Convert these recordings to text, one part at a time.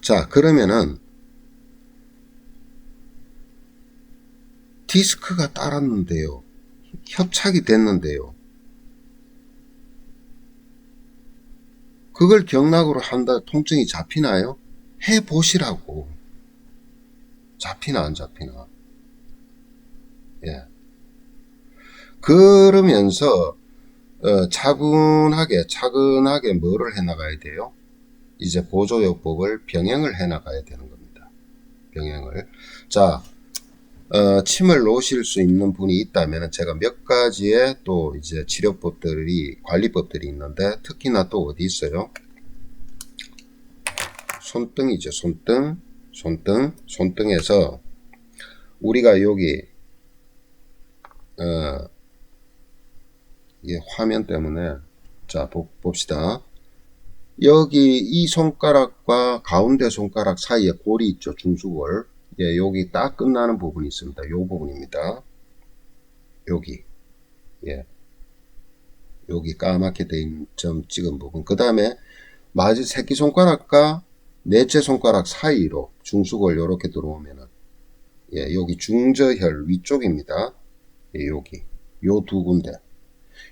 자, 그러면은 디스크가 따랐는데요. 협착이 됐는데요. 그걸 경락으로 한다 통증이 잡히나요? 해보시라고. 잡히나 안 잡히나. 예. 그러면서 차근하게 뭐를 해나가야 돼요? 이제 보조요법을 병행을 해나가야 되는 겁니다. 병행을. 자, 침을 놓으실 수 있는 분이 있다면 제가 몇 가지의 또 이제 관리법들이 있는데, 특히나 또 어디 있어요? 손등이죠. 손등에서 우리가 여기 이게 화면 때문에, 자, 봅시다. 여기 이 손가락과 가운데 손가락 사이에 골이 있죠. 중수골. 예, 여기 딱 끝나는 부분이 있습니다. 요 부분입니다. 여기. 예. 여기 까맣게 돼 있는 점 찍은 부분. 그 다음에 새끼손가락과 넷째 손가락 사이로 중수골 요렇게 들어오면은, 예, 여기 중저혈 위쪽입니다. 예, 여기. 요 두 군데.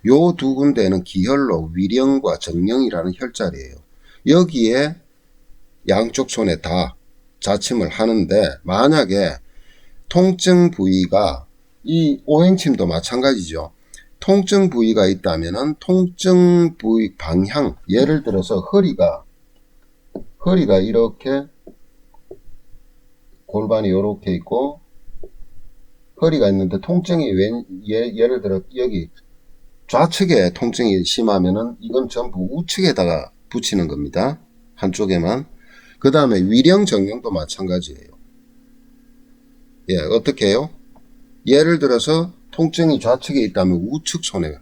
요 두 군데는 기혈로 위령과 정령이라는 혈자리예요. 여기에 양쪽 손에 다 자침을 하는데, 만약에 통증 부위가, 이 오행침도 마찬가지죠. 통증 부위가 있다면은 통증 부위 방향, 예를 들어서 허리가 이렇게 골반이 이렇게 있고 허리가 있는데 통증이 예를 들어 여기 좌측에 통증이 심하면은 이건 전부 우측에다가 붙이는 겁니다. 한쪽에만. 그 다음에 위령 정령도 마찬가지예요. 예, 어떻게 해요? 예를 들어서 통증이 좌측에 있다면 우측 손에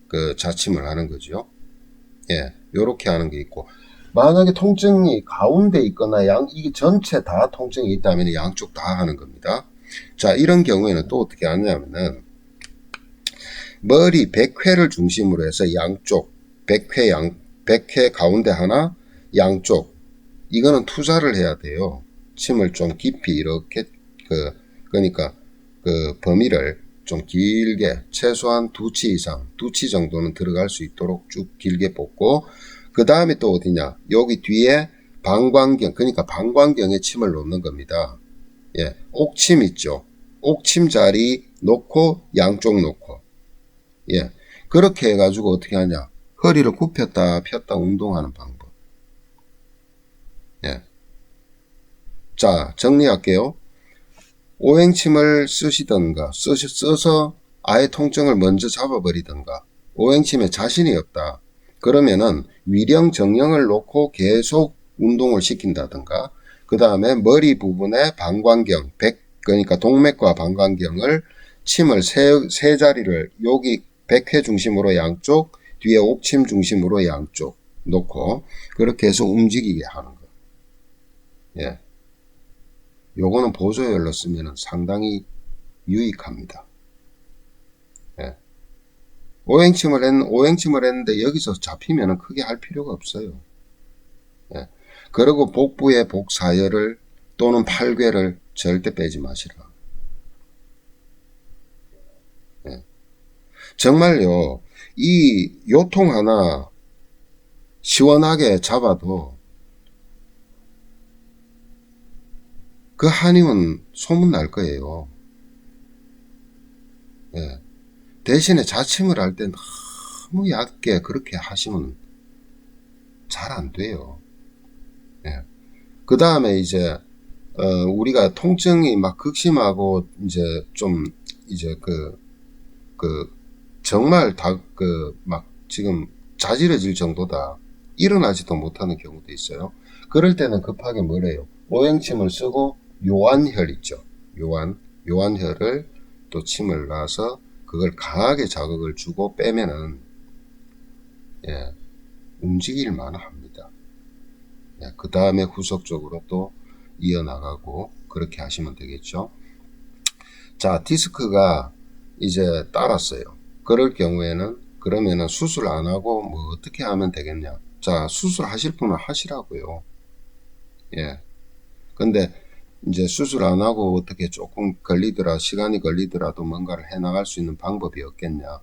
그 자침을 하는 거죠. 예, 요렇게 하는 게 있고, 만약에 통증이 가운데 있거나 이게 전체 다 통증이 있다면 양쪽 다 하는 겁니다. 자, 이런 경우에는 또 어떻게 하냐면은 머리 100회를 중심으로 해서 양쪽 100회 가운데 하나, 양쪽, 이거는 투자를 해야 돼요. 침을 좀 깊이 이렇게 그러니까 그 범위를 좀 길게, 최소한 2치 이상, 2치 정도는 들어갈 수 있도록 쭉 길게 뽑고, 그 다음에 또 어디냐, 여기 뒤에 방광경, 그러니까 방광경에 침을 놓는 겁니다. 예, 옥침 있죠. 옥침 자리 놓고 양쪽 놓고, 예, 그렇게 해가지고 어떻게 하냐, 허리를 굽혔다 폈다 운동하는 방법. 예. 자, 정리할게요. 오행침을 쓰시던가, 써서 아예 통증을 먼저 잡아버리던가, 오행침에 자신이 없다. 그러면은 위령 정령을 놓고 계속 운동을 시킨다던가, 그 다음에 머리 부분에 방광경, 그러니까 동맥과 방광경을 침을 세 자리를 여기 100회 중심으로 양쪽, 뒤에 옥침 중심으로 양쪽 놓고 그렇게 해서 움직이게 하는 거. 예. 요거는 보조혈로 쓰면 상당히 유익합니다. 예. 오행침을 했는데 여기서 잡히면 크게 할 필요가 없어요. 예. 그리고 복부의 복사혈을 또는 팔괘를 절대 빼지 마시라. 예. 정말요, 이 요통 하나 시원하게 잡아도 그 한의원 소문 날 거예요. 예. 대신에 자침을 할 때 너무 얕게 그렇게 하시면 잘 안 돼요. 예. 그 다음에 이제 우리가 통증이 막 극심하고 이제 좀 이제 정말 막 지금 자지러질 정도다, 일어나지도 못하는 경우도 있어요. 그럴 때는 급하게 뭐래요? 오행침을 쓰고 요한혈 있죠. 요한혈을 또 침을 놔서 그걸 강하게 자극을 주고 빼면은, 예, 움직일 만합니다. 예, 그 다음에 후속적으로 또 이어나가고 그렇게 하시면 되겠죠. 자, 디스크가 이제 따랐어요. 그럴 경우에는 그러면은 수술 안 하고 뭐 어떻게 하면 되겠냐? 자, 수술하실 분은 하시라고요. 예. 근데 이제 수술 안 하고 어떻게 조금 걸리더라, 시간이 걸리더라도 뭔가를 해 나갈 수 있는 방법이 없겠냐.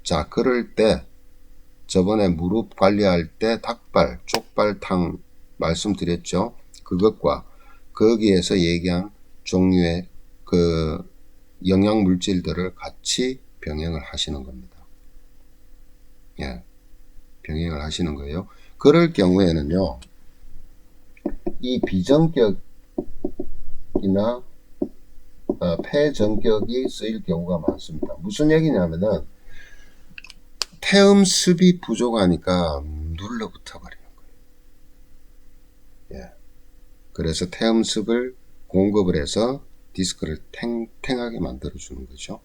자, 그럴 때 저번에 무릎 관리할 때 닭발, 쪽발탕 말씀드렸죠. 그것과 거기에서 얘기한 종류의 그 영양 물질들을 같이 병행을 하시는 겁니다. 예, 병행을 하시는 거예요. 그럴 경우에는요, 이 비정격이나 폐정격이 쓰일 경우가 많습니다. 무슨 얘기냐면은 태음습이 부족하니까 눌러붙어 버리는 거예요. 예. 그래서 태음습을 공급을 해서 디스크를 탱탱하게 만들어 주는 거죠.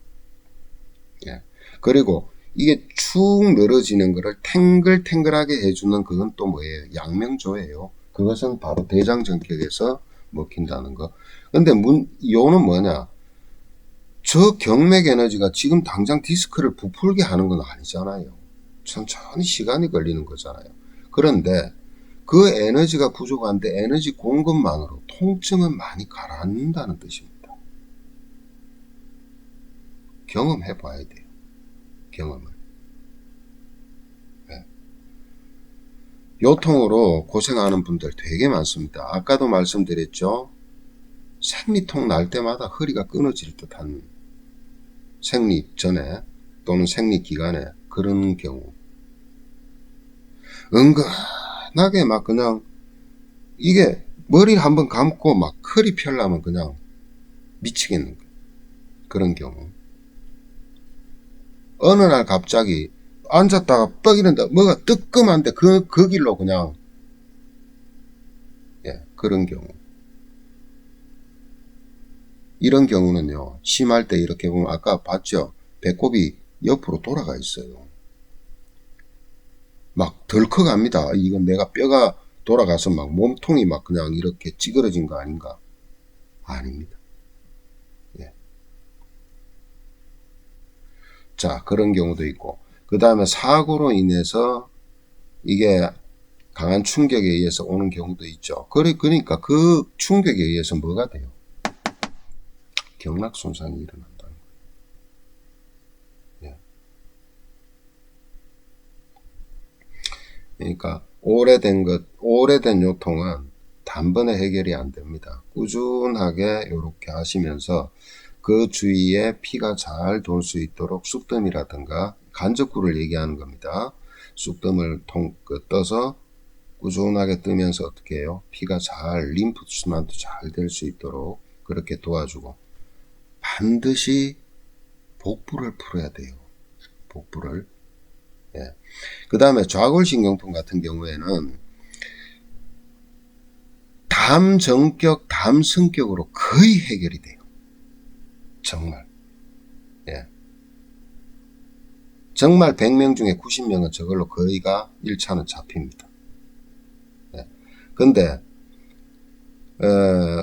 예. 그리고 이게 축 늘어지는 거를 탱글탱글하게 해주는 그건 또 뭐예요? 양명조예요. 그것은 바로 대장정격에서 먹힌다는 거. 근데 요는 뭐냐? 저 경맥 에너지가 지금 당장 디스크를 부풀게 하는 건 아니잖아요. 천천히 시간이 걸리는 거잖아요. 그런데 그 에너지가 부족한데 에너지 공급만으로 통증은 많이 가라앉는다는 뜻입니다. 경험해 봐야 돼요. 경험을. 네. 요통으로 고생하는 분들 되게 많습니다. 아까도 말씀드렸죠. 생리통 날 때마다 허리가 끊어질 듯한 생리 전에 또는 생리 기간에 그런 경우 은근하게 막 그냥 이게 머리를 한번 감고 막 허리 펴려면 그냥 미치겠는 거예요. 그런 경우 어느 날 갑자기 앉았다가 뻑 이런다 뭐가 뜨끔한데 그 길로 그냥 그런 경우 이런 경우는요 심할 때 이렇게 보면 아까 봤죠 배꼽이 옆으로 돌아가 있어요. 막 덜컥합니다. 이건 내가 뼈가 돌아가서 막 몸통이 막 그냥 이렇게 찌그러진 거 아닌가? 아닙니다. 예. 자, 그런 경우도 있고, 그 다음에 사고로 인해서 이게 강한 충격에 의해서 오는 경우도 있죠. 그러니까 그 충격에 의해서 뭐가 돼요? 경락 손상이 일어난다는 거예요. 예. 그러니까 오래된 요통은 단번에 해결이 안 됩니다. 꾸준하게 이렇게 하시면서 그 주위에 피가 잘 돌 수 있도록 쑥뜸이라든가 간접구를 얘기하는 겁니다. 쑥뜸을 떠서 꾸준하게 뜨면서 어떻게 해요? 피가 잘 림프 순환도 잘 될 수 있도록 그렇게 도와주고 반드시 복부를 풀어야 돼요. 복부를. 예. 그 다음에 좌골신경통 같은 경우에는 담정격, 담성격으로 거의 해결이 돼요. 정말. 예. 정말 100명 중에 90명은 저걸로 거의가 1차는 잡힙니다. 예. 근데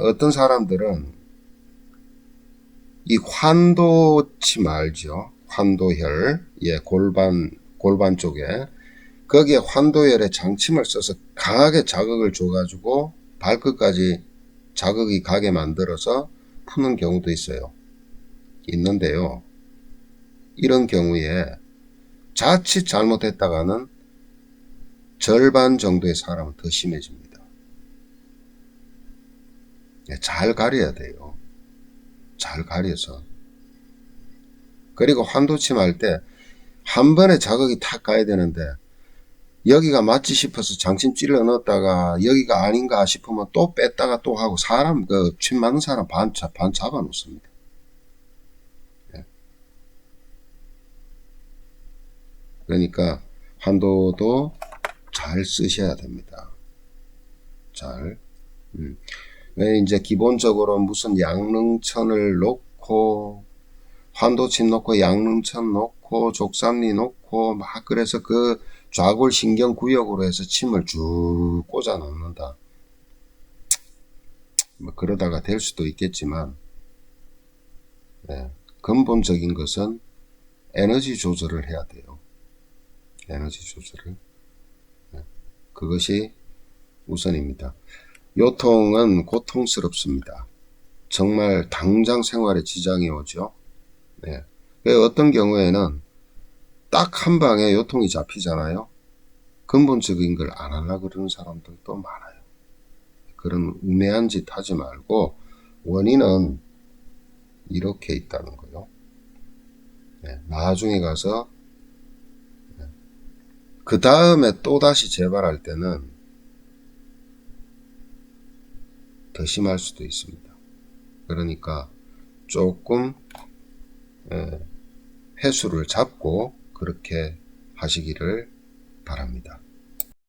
어떤 사람들은 이 환도침 알죠? 환도혈, 예, 골반 쪽에 거기에 환도혈에 장침을 써서 강하게 자극을 줘가지고 발끝까지 자극이 가게 만들어서 푸는 경우도 있어요. 있는데요. 이런 경우에 자칫 잘못했다가는 절반 정도의 사람은 더 심해집니다. 잘 가려야 돼요. 잘 가려서. 그리고 환도침 할 때 한 번에 자극이 탁 가야 되는데 여기가 맞지 싶어서 장침 찔러 넣었다가 여기가 아닌가 싶으면 또 뺐다가 또 하고 사람 침 맞는 사람 반 잡아 놓습니다. 그러니까 환도도 잘 쓰셔야 됩니다. 잘. 이제 기본적으로 무슨 양릉천을 놓고 환도침 놓고 양릉천 놓고 족삼리 놓고 막 그래서 그 좌골 신경구역으로 해서 침을 쭉 꽂아 넣는다. 뭐 그러다가 될 수도 있겠지만 근본적인 것은 에너지 조절을 해야 돼요. 에너지 조절을. 그것이 우선입니다. 요통은 고통스럽습니다. 정말 당장 생활에 지장이 오죠. 네. 어떤 경우에는 딱 한 방에 요통이 잡히잖아요. 근본적인 걸 안 하려고 그러는 사람들도 많아요. 그런 우매한 짓 하지 말고 원인은 이렇게 있다는 거요. 네. 나중에 가서 그 다음에 또다시 재발할 때는 더 심할 수도 있습니다. 그러니까 조금 해수를 잡고 그렇게 하시기를 바랍니다.